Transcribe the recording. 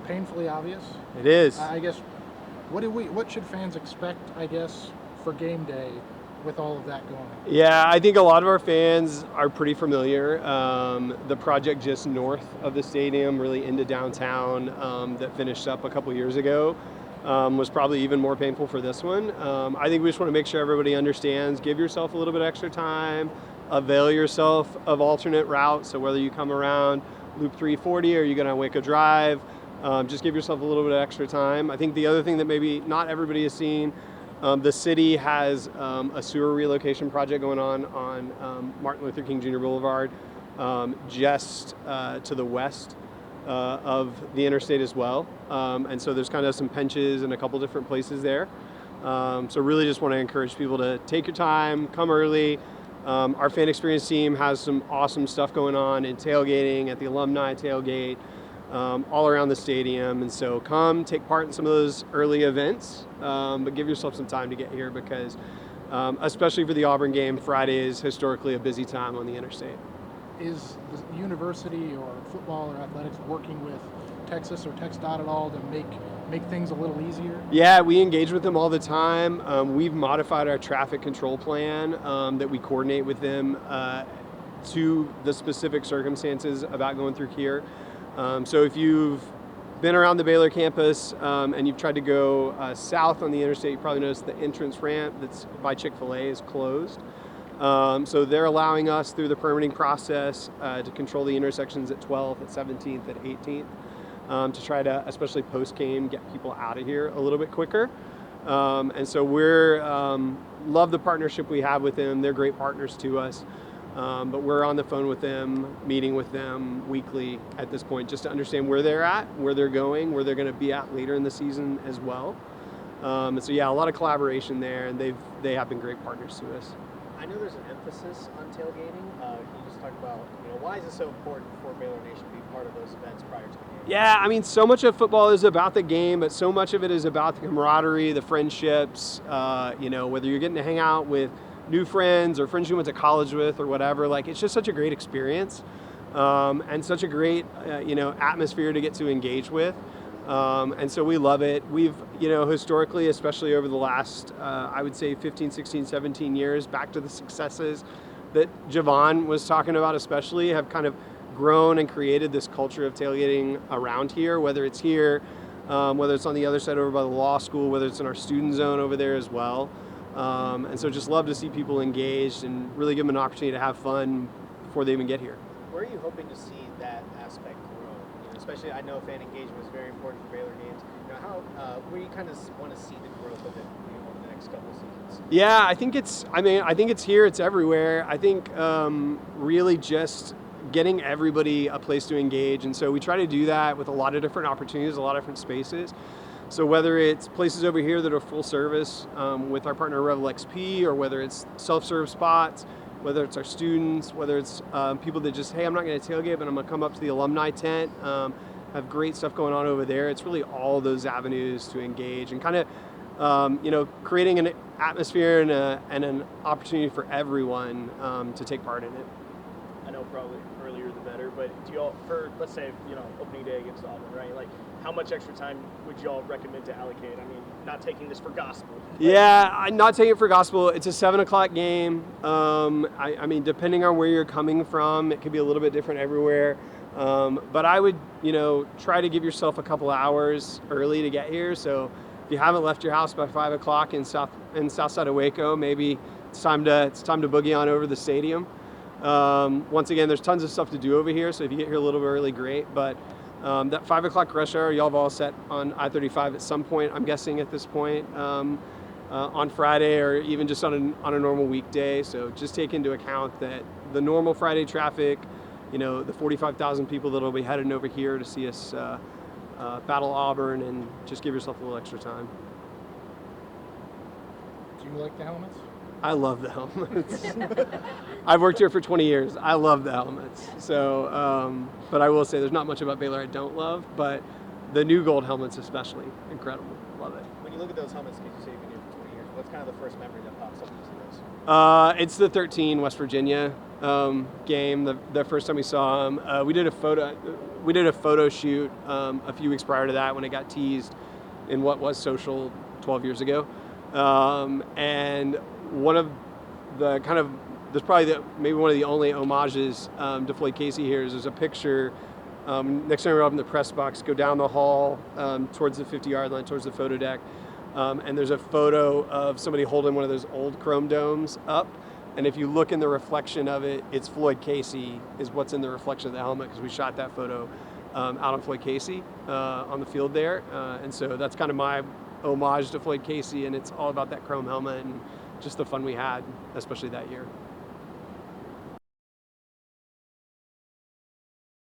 painfully obvious. It is. I guess, what should fans expect, I guess, for game day with all of that going on? Yeah, I think a lot of our fans are pretty familiar. The project just north of the stadium, really into downtown, that finished up a couple years ago, was probably even more painful for this one. I think we just want to make sure everybody understands, give yourself a little bit extra time, avail yourself of alternate routes. So whether you come around Loop 340 or you're going to Waco Drive, just give yourself a little bit of extra time. I think the other thing that maybe not everybody has seen, the city has a sewer relocation project going on Martin Luther King Jr. Boulevard, just to the west of the interstate as well. And so there's kind of some benches in a couple different places there. So really just want to encourage people to take your time, come early. Our fan experience team has some awesome stuff going on in tailgating, at the alumni tailgate, all around the stadium. And so come take part in some of those early events, but give yourself some time to get here because especially for the Auburn game, Friday is historically a busy time on the interstate. Is the university or football or athletics working with Texas or TxDOT at all to make things a little easier? Yeah, we engage with them all the time. We've modified our traffic control plan that we coordinate with them to the specific circumstances about going through here. So if you've been around the Baylor campus and you've tried to go south on the interstate, you probably noticed the entrance ramp that's by Chick-fil-A is closed. So they're allowing us through the permitting process to control the intersections at 12th, at 17th, at 18th, to try to, especially post-game, get people out of here a little bit quicker. And so we're love the partnership we have with them. They're great partners to us. But we're on the phone with them, meeting with them weekly at this point, just to understand where they're at, where they're going, where they're going to be at later in the season as well. And so yeah, a lot of collaboration there, and they have been great partners to us. I know there's an emphasis on tailgating. Can you just talk about, why is it so important for Baylor Nation to be part of those events prior to the game? Yeah, I mean, so much of football is about the game, but so much of it is about the camaraderie, the friendships, whether you're getting to hang out with new friends or friends you went to college with or whatever. Like, it's just such a great experience and such a great, atmosphere to get to engage with. And so we love it. We've, historically, especially over the last, I would say 15, 16, 17 years, back to the successes that Javon was talking about especially, have kind of grown and created this culture of tailgating around here, whether it's here, whether it's on the other side over by the law school, whether it's in our student zone over there as well. And so just love to see people engaged and really give them an opportunity to have fun before they even get here. Where are you hoping to see that aspect grow? Especially, I know fan engagement is very important for Baylor games. Where you kind of want to see the growth of it over the next couple of seasons? Yeah, I think it's here, it's everywhere. I think really just getting everybody a place to engage. And so we try to do that with a lot of different opportunities, a lot of different spaces. So whether it's places over here that are full service with our partner Revel XP, or whether it's self-serve spots, whether it's our students, whether it's people that just, hey, I'm not going to tailgate, but I'm going to come up to the alumni tent, have great stuff going on over there. It's really all those avenues to engage and kind of, creating an atmosphere and an opportunity for everyone to take part in it. I know probably earlier the better, but do y'all, for, let's say, opening day against Auburn, right? Like, how much extra time would y'all recommend to allocate? I mean, not taking this for gospel. Yeah, I'm not taking it for gospel. It's a 7:00 game. I mean, depending on where you're coming from, it could be a little bit different everywhere. But I would, try to give yourself a couple hours early to get here. So if you haven't left your house by 5 o'clock in south side of Waco, maybe it's time to boogie on over to the stadium. Once again, there's tons of stuff to do over here. So if you get here a little bit early, great. But that 5 o'clock rush hour, y'all have all set on I-35 at some point, I'm guessing at this point, on Friday or even just on a normal weekday. So just take into account that the normal Friday traffic, the 45,000 people that'll be heading over here to see us battle Auburn, and just give yourself a little extra time. Do you like the helmets? I love the helmets. I've worked here for 20 years. I love the helmets. So, but I will say there's not much about Baylor I don't love, but the new gold helmets especially, incredible. Love it. When you look at those helmets, because you say you've been here for 20 years, what's kind of the first memory that pops up when you see those? It's the 13 West Virginia game. The first time we saw him, we did a photo shoot a few weeks prior to that when it got teased in what was Social 12 years ago, and one of the kind of there's probably maybe one of the only homages to Floyd Casey here is there's a picture next time we're up in the press box, go down the hall towards the 50-yard line, towards the photo deck, and there's a photo of somebody holding one of those old chrome domes up. And if you look in the reflection of it, it's Floyd Casey is what's in the reflection of the helmet, because we shot that photo out on Floyd Casey on the field there. And so that's kind of my homage to Floyd Casey, and it's all about that chrome helmet and just the fun we had, especially that year.